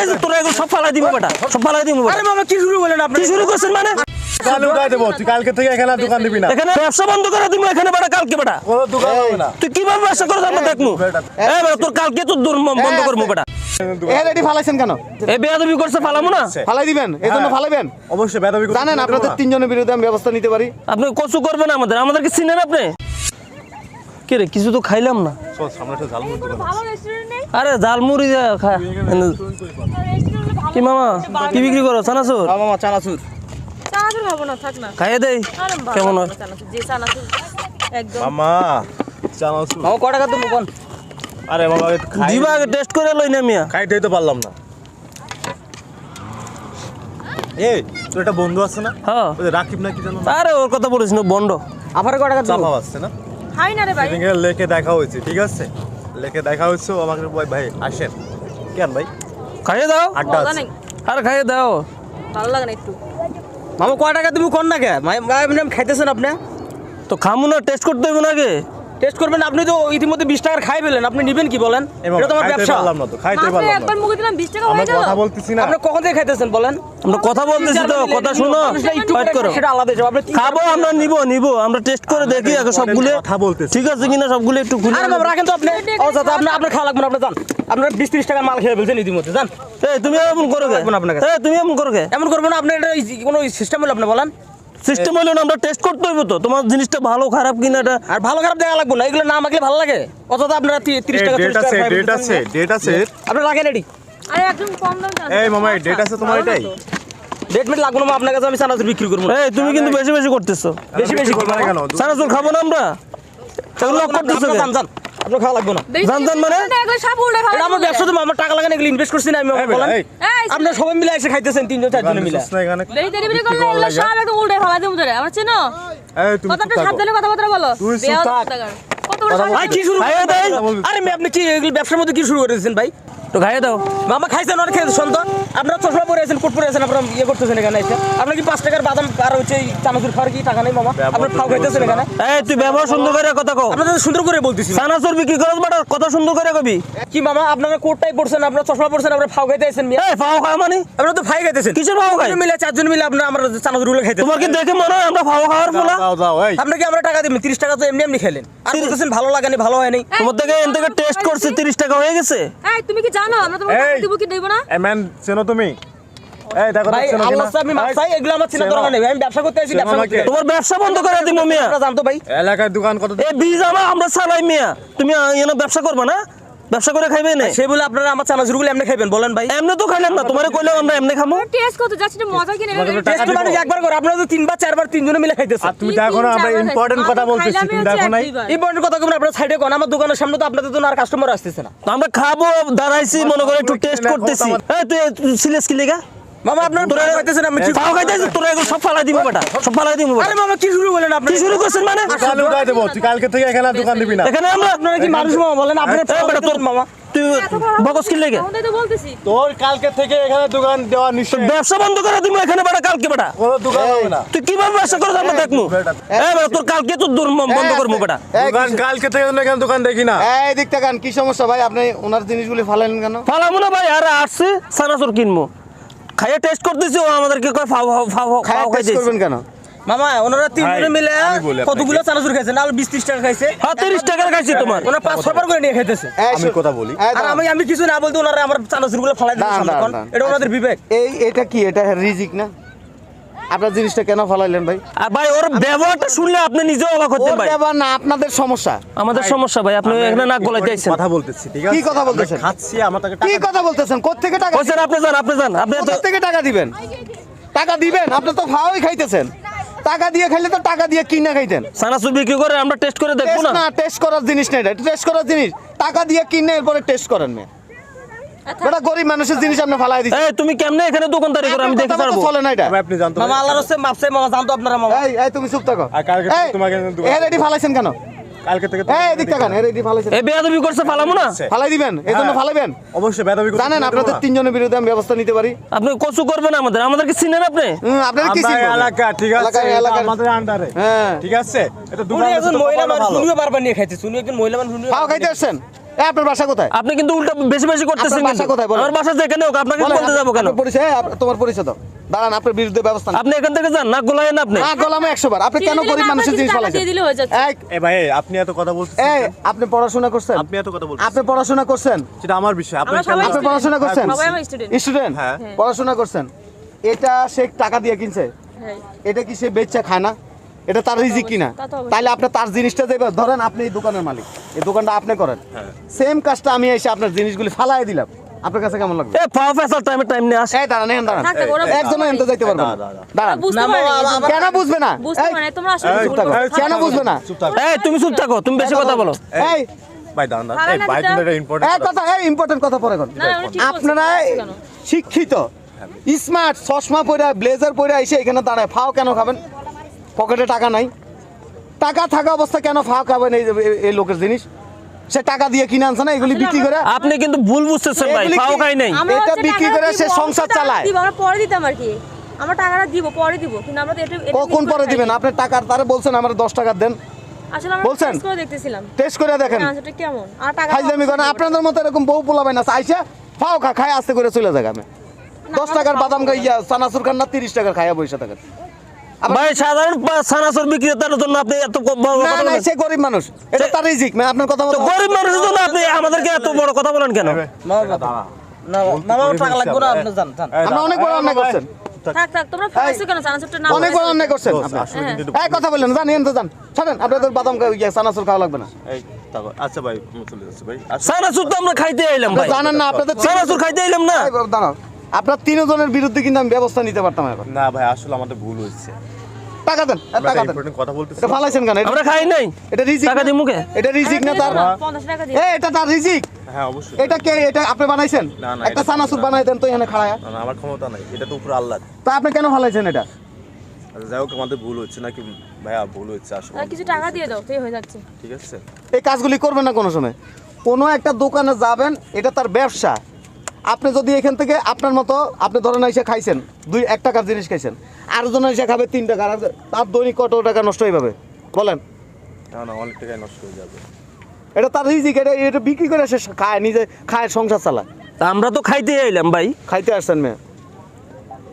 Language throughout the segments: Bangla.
খাইতেছিস তোরা এগুলো সব ফালাই দিব বেটা, সব ফালাই দিব। আরে মামা কি শুরু করলেন আপনি? কি শুরু করছেন মানে? কাল উঠাই দেবো, তুই কালকে থেকে এখানে দোকান দিবি না। এখানে ব্যবসা বন্ধ করে দিব এখানে বেটা, কালকে বেটা কোনো দোকান হবে না। তুই কিভাবে ব্যবসা করছ আমরা দেখমু। এই বেটা তোর কালকে তোর বন্ধ করবো বেটা। রেডি ফালাইছেন কেন? এই বেয়াদবি করছে ফালামু না? ফালাই দিবেন, এজন্য ফালাইবেন। অবশ্যই বেদবি জানেন আপনাদের তিনজনের বিরুদ্ধে আমি ব্যবস্থা নিতে পারি। আপনি কচু করবেন আমাদেরকে চিনেন আপনি? কে রে কিছু তো খাইলাম না। চল সামনে একটা ঝালমুড়ি দোকান আছে। ভালো রেস্টুরেন্ট নেই? আরে জালমুড়ি খা। কি মামা কি বিক্রি করো? চানাচুর? মামা চানাচুর। চানাচুর খাবো না, থাক না। খাইয়ে দেই আরে বাবা, কেমন হয়? চানাচুর, যে চানাচুর একদম। মামা চানাচুর। মামা কয় টাকা তুমি কোন? আরে বাবা খাই দিবা আগে টেস্ট করে লই না মিয়া। খাইতেই তো পারলাম না। এই তোর একটা বন্ধু আছে না? হ্যাঁ ওই যে রাকিব না কি জানো? আরে ওর কথা বলিস না, বন্ড। আবার কয় টাকা চাপা তুমি? আসছে না? খাই না রে ভাই। সেদিনকে লেকে দেখা হয়েছে, ঠিক আছে? লেকে দেখা হয়েছে, ও আমাকে বলে ভাই আসেন। কেন ভাই? খাইয়ে দাও। আড্ডা মজা আছে। নেই, আরে খাইয়ে দাও। ভালো লাগে না একটু। মামা কয় টাকা তুমি কোন না কে? মামা খাইতেছেন আপনি? তো খামু না, টেস্ট করতে হইব না আগে। টেস্ট করবেন আপনি তো ইতিমধ্যে 20 টাকার খাই ফেলেন, আপনি নেবেন কি বলেন? এটা তো আমার খাইতে ব্যবসা। পারলাম না তো, খাইতে মাত্র পারলাম একবার না। মুখে দিলাম 20 টাকা আমরা হয়ে গেল। কথা বলতেছি না। আপনি কখন থেকে খাইতেছেন বলেন? আমরা কথা বলতেছি তো, কথা শুনো, মানুষরা একটু ফাইট করো। সেটা আলাদা হিসাব। আপনি খাবো আমরা, নিব আমরা টেস্ট করে দেখি আগে সবগুলো কথা বলতেছি। ঠিক আছে কিনা সবগুলো একটু খুলে। আরে বাবা রাখেন তো আপনি। ও চাচা আপনার খাওয়া লাগবে না, আপনি যান। আপনার 20-30 টাকার মাল খেয়ে ফেলছেন ইতিমধ্যে, যান। এই তুমি এমন করো কে? লাগবে না আপনার কাছে। এই তুমি এমন করো কে? এমন করবো না, আপনি এটা কোনো সিস্টেম হলো আপনি বলেন। সিস্টেম হইলো না, আমরা টেস্ট করতে হইব তো তোমার জিনিসটা ভালো খারাপ কিনা এটা। আর ভালো খারাপ দেখা লাগবে না, এগুলো না মাখলে ভালো লাগে। অথচ আপনারা 30 টাকা 40 টাকা খাই ডেট আছে, ডেট আছে। আপনি রাখেন এডি। আরে একদম কম দাম চানাচুর। এই মামা, ডেট আছে তোমার ভালো না এটাই? তো। ডেট মিট লাগবে না, আপনার কাছে আমি চানাচুর বিক্রি করবো না। এই তুমি কিন্তু বেশি বেশি করতেছো। বেশি বেশি করবো না কেন? চানাচুর খাবো না আমরা? এগুলো লক করতেছো কে? যান যান, আপনার খাওয়া লাগবে না। বেশি জান মানে? এগুলো সব উল্টে এটা ফেলা আমার ব্যবসা, তো আমার টাকা লাগান, এগুলো ইনভেস্ট করছি না আমি, এই বলেন। এই, এই আপনারা সবাই মিলে এসে খাইতেছেন 3-4 মিলে। এখানে বেশি দেরি করলে এগুলো সব একদম উল্টে ফেলা দেবো তোরে, আমার চেনো? এই তুমি কথাটা চুপ থাকো। সাবধানে কথাবার্তা বলো। তুই চুপ বেয়াদব থাক। কোথাকার। কত বড় সাহস? ভাই কি শুরু খাইয়ে দেয়? আরে মেয়ে আপনি কি এগুলো ব্যবসার মধ্যে কি শুরু করেছেন ভাই? তো খাইয়ে দাও। মামা খাইছেন অনেক খেয়েছেন শুন তো। আপনারা চশমা পরে আছেন, কোট পরে আছেন, আপনারা ইয়ে করতেছেন এখানে এসে। আপনার কি 5 টাকার বাদাম আর হচ্ছে এই চানাচুর খাওয়ার কি টাকা নেই মামা? আপনারা খাও খাইতেছেন এখানে। এই তুই ব্যবহার সুন্দর করে কথা কও। আপনাদের সুন্দর করে বলতেছি। চানাচুর বিক্রি করছ বেটা, কথা সুন্দর করে কবি। কি মামা আপনারা কোটটাই পরছেন, আপনারা চশমা পরছেন, আপনারা ফাও খাইতে আছেন মিয়া। এই ফাও খাওয়া মানে? আপনারা তো ফাই খাইতেছেন। কিসের ফাও খাই? 4 জন মিলে আপনারা আমার চানাচুরগুলো খাইতেছেন। তোমার কি দেখে মনে হয় আমরা ফাও খাওয়ার পোলা? দাও দাও এই। আপনারা কি আমরা টাকা দিবেন? 30 টাকা তো এমনি এমনি খেলেন। আর বলতেছেন ভালো লাগেনি, ভালো হয় নাই। তোমার থেকে এন থেকে টেস্ট করছি 30 টাকা হয়ে গেছে। এই তুমি কি জানো আমরা তোমাকে টাকা এই। দিব কি দেব না? এই ম্যান চেনো তুমি? এই দেখো ভাই চেনো আল্লাহ কিনা? আমি মাছ চাই, এগুলো আমার চিনা চেনো। দরকার নেই। আমি ব্যবসা করতে আইছি, চেনো ব্যবসা করতে। আমাকে? তোমার ব্যবসা বন্ধ করে দিব মিয়া। আপনারা জানতো ভাই। এলাকার দোকান কত? এই বীজ আমরা চালাই মিয়া, তুমি এনে ব্যবসা করবা না? ব্যবসা করে খাইবে না? সে বলে আপনারা আমার চানাচুরগুলো এমনি খাইবেন বলেন ভাই? এমনি তো খাইলাম না, তোমারে কইলাম আমরা এমনি খামু। টেস্ট করতে যাচ্ছি না, মজা কিনে টেস্ট তো মানুষ একবার করে, আপনারা তো 3 বার 4 বার 3 জনে মিলে খাইতেছেন। আর তুমি দেখো না, আমরা ইম্পর্টেন্ট কথা বলতেছি, তুমি দেখো নাই? ইম্পর্টেন্ট কথা কোন আপনারা সাইডে কোন, আমার দোকানের সামনে তো আপনাদের তো আর কাস্টমার আসতেছে না। তো আমরা খাবো, দাঁড়াইছি মনে করে একটু টেস্ট করতেছি। এই তুই সিলেস কি লেগা? মামা আপনারা তোরা খাইতেছেন, আমি ঠিক ফাও খাইতেছিস তোরা, এগুলো সব ফালাই দিব বেটা, সব ফালাই দিব বেটা। আরে মামা কি শুরু করলেন আপনি? কি শুরু করছেন মানে? কাল উঠাই দেবো, তুই কালকে থেকে এখানে দোকান দিবি না। এখানে আপনারা কি মানুষ মামা বলেন? আপনারা এই বেটা তোর মামা তুই বকস কি লেগে? আমাদের তো বলতেছি তোর কালকে থেকে এখানে দোকান দেওয়া নিশ্চয়। ব্যবসা বন্ধ করে দিব এখানে বেটা, কালকে বেটা কোনো দোকান হবে না। তুই কিভাবে ব্যবসা করছ আমরা দেখমু। এই বেটা তোর কালকে তোর বন্ধ করবো বেটা। দোকান কালকে থেকে এখানে দোকান দেখি না। এই দিক তাকান, কি সমস্যা ভাই? আপনি ওনার জিনিসগুলি ফালালেন কেন? ফালামু না ভাই, আরে আসছে চানাচুর কিনবো, খাইয়ে টেস্ট করতেছি, ও আমাদেরকে কয় ফাও খায় টেস্ট খাইতেছি। করবেন কেন? মামা ওনারা 3 জনে ভাই, মিলে আমি বলি আপনাকে। কতগুলো চানাচুর খাইছেন? আর 20-30 টাকা খাইছে। হ্যাঁ 30 টাকার খাইছি তোমার। ওনারা 5-6 বার করে নিয়ে খাইতেছে। আমি কথা বলি। এই আর দাঁড়ান। আমি কিছু না বলতে ওনারা আমার চানাচুরগুলো ফালাই দিতে দাঁড়ান, সামনে কোন। দাঁড়ান। এটা ওনাদের বিবেক। এটা কি? এটা রিজিক না? আপনার জিনিসটা কেন ফালাইলেন ভাই? আর ভাই ওর ব্যবহারটা শুনলে আপনি নিজেও অবাক হতেন ওর ভাই। ব্যাপার না, আপনাদের সমস্যা। আমাদের সমস্যা ভাই, আপনি এখানে নাক গলাইতে আইছেন। কথা বলতেছি, ঠিক আছে? কি কথা বলতেছেন? আমরা খাচ্ছি, আমার তাকে কি টাকা কথা বলতেছেন? কোত্থেকে টাকা? বলছেন আপনি যান আপনি তো কোত্থেকে টাকা দিবেন? টাকা দিবেন? আপনি তো ফাওয়াই খাইতেছেন। টাকা দিয়ে খাইলে তো টাকা দিয়ে কিনা খাইতেন। চানাচুর বিক্রি করে আমরা টেস্ট করে দেখবো টেস্ট না। না, টেস্ট করার জিনিস না এটা। টেস্ট করার জিনিস টাকা দিয়ে কিনে এরপরে টেস্ট করেন মেয়ে। এটা গরিব মানুষের জিনিস আপনি ফালাই দিচ্ছেন। এই তুমি কেমনে এখানে দোকানদারি করে আমি দেখতে পারবো? চলে না এটা। হবে, আপনি জানতো মামা আল্লাহর রাস্তায় মাপ চাই মামা, জানতো আপনারা মামা। এই তুমি চুপ থাকো। আর কালকে থেকে তোমাকে দোকান- রেডি ফালাইছেন কেন? কালকে থেকে এই দিক তাকান, রেডি ফালাইছেন। এই বেয়াদবি করছে ফালামু না? ফালাই দিবেন, এজন্য হ্যাঁ। ফালাইবেন। অবশ্যই বেদবি জানেন আপনাদের তিনজনের বিরুদ্ধে আমি ব্যবস্থা নিতে পারি। আপনি কচু করবেন আমাদেরকে চিনেন আপনি? আপনারা কি আমরা চিনবেন? এলাকা, ঠিক আছে? এলাকার- এটা এলাকার- আমাদের আন্ডারে। হ্যাঁ। ঠিক আছে? এটা উনি দোকান একজন মহিলা মানুষ, উনিও বারবার নিয়ে খাইতেছে। উনি একজন মহিলা মানুষ, উনিও ফাও খাইতে আসছেন? আপনার বাসা কোথায়? আপনি কিন্তু উল্টা বেশি বেশি করতেছেন আপনার বাসা কিন্তু। কোথায় বলেন? আমার বাসা যেখানে হোক আপনাকে বলেন, বলতে যাবো কেন? আপনার পরিচয়, তোমার পরিচয় দাও। দাঁড়ান, আপনার বিরুদ্ধে ব্যবস্থা নেন। আপনি এখান থেকে যান, নাক গলায়েন আপনি। না গলামে 100 বার। আপনি কেন গরিব মানুষের জিনিস ফেলাইছেন? দিয়ে দিলে হয়ে যাচ্ছে। এ ভাই আপনি এত কথা বলছেন এই আপনি পড়াশোনা করছেন? আপনি এত কথা বলছেন আপনি পড়াশোনা করছেন? সেটা আমার বিষয় আপনি আমরা সবাই আপনি পড়াশোনা করছেন? সবাই আমার স্টুডেন্ট। স্টুডেন্ট? হ্যাঁ। পড়াশোনা করছেন। এটা সে টাকা দিয়ে কিনছে? হ্যাঁ। এটা কি সে বেচা খায় না? এটা তার রিজিক কিনা? তা তো অবশ্যই। তাইলে আপনি তার জিনিসটা দেবে। ধরেন আপনি এই দোকানের মালিক, এই দোকানটা আপনি করেন, সেম কাজটা আমি এসে আপনার জিনিসগুলি ফালাই দিলাম, আপনার কাছে কেমন লাগবে? এ ফাও ফেসাল টাইম নিয়ে আসে। এই দাঁড়ান, এখন দাঁড়ান, থাক, থাক, ওরা একজনও এনতে যাইতে পারবে না। দাঁড়ান, বুঝতে পারে না। কেন বুঝবে না? বুঝতে এই, পারে না, তোমরা আসলে চুপ ভুল থাকো। করো। কেন বুঝবে না? এই তুমি চুপ থাকো, তুমি বেশি কথা বলো। এই ভাই দাঁড়ান দাঁড়ান। ভালো এই না ভাই দিদা? কিন্তু এটা এই ইম্পর্টেন্ট কথা, এই ইম্পর্টেন্ট কথা পরে কর। না, উনি ঠিক বলছেন, আপনারা কেন? শিক্ষিত, স্মার্ট, চশমা পরে ব্লেজার পরে এসে এখানে দাঁড়ায় ফাও কেন খাবেন? পকেটে টাকা নাই, টাকা থাকা অবস্থা কেন ফাও খাবেন? এই লোকের জিনিস সে টাকা দিয়ে কিনে আনছে না, এগুলি বিক্রি করে। আপনি কিন্তু ভুল বুঝতেছেন ভাই, এগুলি ফাও কি- খাই নাই। আমরা এটা হচ্ছে বিক্রি টাকাটা করে সে দিব, সংসার টাকাটা চালায়। দিব, আমরা পরে দিতাম আর কি। আমরা টাকাটা দিব, পরে দিব, কিন্তু আমরা তো এটা কখন পরে দিবেন? আপনি টাকার তারে বলছেন আমার 10 টাকা দেন, আসলে আমরা বলছেন? টেস্ট করে দেখতেছিলাম টেস্ট করে দেখেন। আনসারটা কেমন। আর টাকা খাইজামি করেন। আপনাদের মতো এরকম বউ পোলাবেন না, আইসা ফাও খায় আস্তে করে চলে যায়। আমি 10 টাকার বাদাম খাইয়া চানাচুর খান না, 30 টাকার খাইয়া বসে থাকেন। ভাই সাধারণ সানাসর বিক্রেতার জন্য আপনি এত বড় না কথা না, বলেন? সে গরিব মানুষ, এটা তার রিজিক। আপনার কথা তো মতো গরিব মানুষের জন্য আপনি আমাদেরকে এত বড় কথা বলেন কেন? মামা টাকা লাগবে না, আপনি যান যান। আমরা অনেক বড় অন্যায় করছেন, থাক থাক, তোমরা ফাইছো কেন? আনসারটা না অনেক বড় অন্যায় করছেন আপনি। আসলে কিন্তু এই কথা বললেন, জানেন তো জান, ছাড়েন, আপনাদের বাদাম চানাচুর খাওয়া লাগবে না। এই তাকো আচ্ছা ভাই আমি চলে যাচ্ছি ভাই সানাসুর তো আমরা খাইতে আইলাম ভাই, জানেন না আপনাদের সানাসুর খাইতে আইলাম না। এই দাঁড়াও, আপনার 3 জনের বিরুদ্ধে কিন্তু আমি ব্যবস্থা নিতে পারতাম এখন। না ভাই আসলে আমাদের ভুল হয়েছে টাকা দেন, আমরা টাকা দেন। ইম্পর্টেন্ট কথা বলতেছি এটা ফালাইছেন কেন? আমরা খাই নাই, এটা রিজিক, টাকা দিই মুখে। এটা রিজিক না তার? 50 টাকা দিই। এটা তার রিজিক। হ্যাঁ অবশ্যই এটা কে? এটা আপনি বানাইছেন? না, না, একটা এটা- চানাচুর বানাই দেন তো এখানে খাড়ায়া। না না আমার ক্ষমতা নাই এটা তো উপরে আল্লাহ তা আপনি কেন ফালাইছেন এটা? আচ্ছা, যাই হোক আমাদের ভুল হচ্ছে নাকি ভাইয়া ভুল হচ্ছে আসলে আর কিছু টাকা দিয়ে দাও, তাই হয়ে যাচ্ছে। ঠিক আছে এই কাজগুলি করবেন না কোনো সময়। কোনো একটা দোকানে যাবেন, এটা তার ব্যবসা। আপনি যদি এখান থেকে আপনার মতো, আপনি ধরেন এসে খাইছেন 1 টাকার জিনিস খাইছেন, আর জন এসে খাবে 3 টাকা, আর তার দৈনিক কত টাকা নষ্ট হয়ে যাবে বলেন? না না অনেক টাকাই নষ্ট হয়ে যাবে এটা তার রিজিক, এটা বিক্রি করে সে খায়, নিজে খায়, সংসার চালায়। তা আমরা তো খাইতে আইলাম ভাই। খাইতে আসছেন মেয়ে,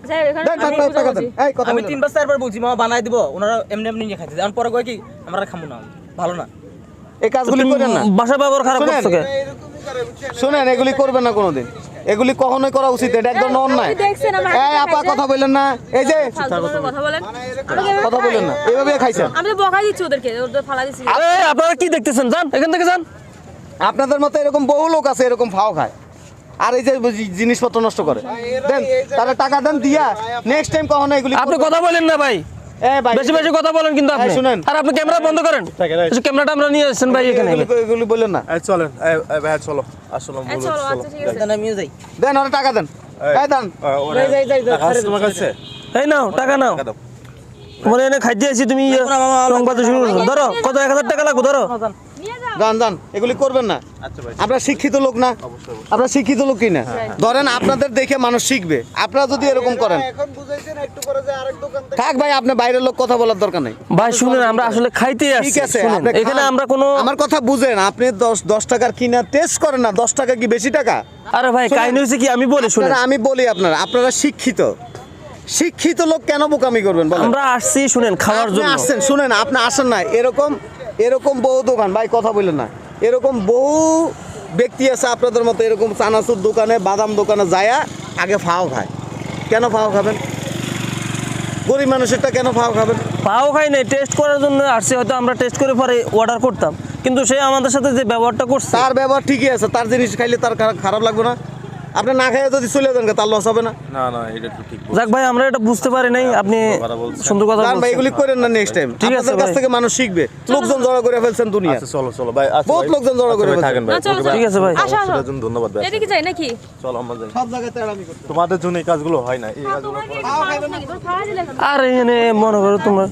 যাই এখানে দেন আমি টাকা দেন। এই কথা আমি বলেন। 3 বার 4 বার বলছি মামা বানাই দিব, ওনারা এমনি এমনি নিয়ে খাইতে দেন, পরে কয় কি আমরা খামু না, ভালো না। এই কাজগুলি তুমি করেন না, বাসা ব্যবহার খারাপ শুনেন। করছো কে? শুনেন, এগুলি করবেন না কোনোদিন, এগুলি কখনোই করা উচিত না, এটা একদম অন্যায়। আপনি দেখছেন আমরা এই আপা কথা বললেন না, এই যে ফালতু কথা বলেন। আমাকে এভাবে কথা বললেন না, এইভাবে খাইছেন। আমি তো বকা দিচ্ছি ওদেরকে, ওদের ফালা দিচ্ছি। আরে আপনারা কি দেখতেছেন? যান এখান থেকে যান। আপনাদের মতো এরকম বহু লোক আছে এরকম ফাও খায়, আর এই যে জিনিসপত্র নষ্ট করে। দেন তাহলে টাকা দেন, দিয়া নেক্সট টাইম কখনো এগুলি আপনি কথা বলেন না ভাই, ভাই বেশি বেশি কথা বলেন কিন্তু আপনি। এই শুনেন। আর আপনি ক্যামেরা বন্ধ করেন। এই ক্যামেরাটা আমরা নিয়ে আসছেন ভাই এখানে। এগুলি বললেন না। এই চলেন এই ভাইয়া চলো আসলে ভুল চলো, হচ্ছে আচ্ছা ঠিক আছে। দেন আমিও যাই। দেন ওরা টাকা দেন, এই দেন। তোমার কাছে এই নাও টাকা নাও, টাকা দাও তোমার এনে খাইতে আসি, তুমি রং বাজে শুরু করছো। ধরো কত, 1000 টাকা লাগবে, ধরো। যান যান, এগুলি করবেন না। আচ্ছা ভাই আপনারা শিক্ষিত লোক না? আপনারা শিক্ষিত লোক কি না? ধরেন আপনাদের দেখে মানুষ শিখবে, আপনারা যদি এরকম করেন। থাক ভাই, আপনি বাইরের লোক কথা বলার দরকার নেই। ভাই শুনেন, আমরা আসলে খাইতে ঠিক আসছি। আছে, শুনেন, আপনি এখানে খান। আমরা কোনো, আমার কথা বুঝেন, আপনি 10 টাকার কিনা টেস্ট করেন না। 10 টাকা কি বেশি টাকা? আরে ভাই কাহিনী হয়েছে কি আমি বলি শুনেন। আপনারা, আমি বলি আপনারা শিক্ষিত, শিক্ষিত লোক কেন বোকামি করবেন বলেন? আমরা আসছি শুনেন খাওয়ার আপনি জন্য। আসছেন, শুনেন, আপনি আসেন না। এরকম বহু দোকান, ভাই কথা বললেন না, এরকম বহু ব্যক্তি আছে আপনাদের মতো, এরকম চানাচুর দোকানে, বাদাম দোকানে যায়া আগে ফাও খায়। কেন ফাও খাবেন? গরিব মানুষেরটা কেন ফাও খাবেন? পাও খাই নাই, টেস্ট করার জন্য আসছে। হয়তো আমরা টেস্ট করে পরে অর্ডার করতাম, কিন্তু সে আমাদের সাথে যে ব্যবহারটা করছে, তার ব্যবহার ঠিকই আছে, তার জিনিস খাইলে তার খারাপ লাগবে না? আপনি না খাইয়ে যদি চলে যান, তার লস হবে না? না না এটা একটু ঠিক যাক ভাই আমরা এটা বুঝতে পারি নাই, আপনি কথা বলছেন। সুন্দর কথা জান ভাই, বলছেন। এগুলি করেন না নেক্সট টাইম। ঠিক আছে আপনাদের কাছ ভাই। থেকে মানুষ শিখবে। লোকজন জড়ো করে ফেলছেন দুনিয়া, আচ্ছা চলো চলো ভাই আচ্ছা বহুত ভাই। লোকজন জড়ো আচ্ছা করে ভাই, ফেলছে। থাকেন ভাই না, চলো, ওকে ঠিক আছে ভাই। আসো, আসো। সেটার জন্য ধন্যবাদ ভাই এদিকে যাই নাকি? চলো আমরা যাই সব জায়গায় তেড়ামি করতে। তোমাদের জন্য এই কাজগুলো হয় না এই কাজগুলো তোমাকে ফালা দিলে আর এখানে মনে করো তোমরা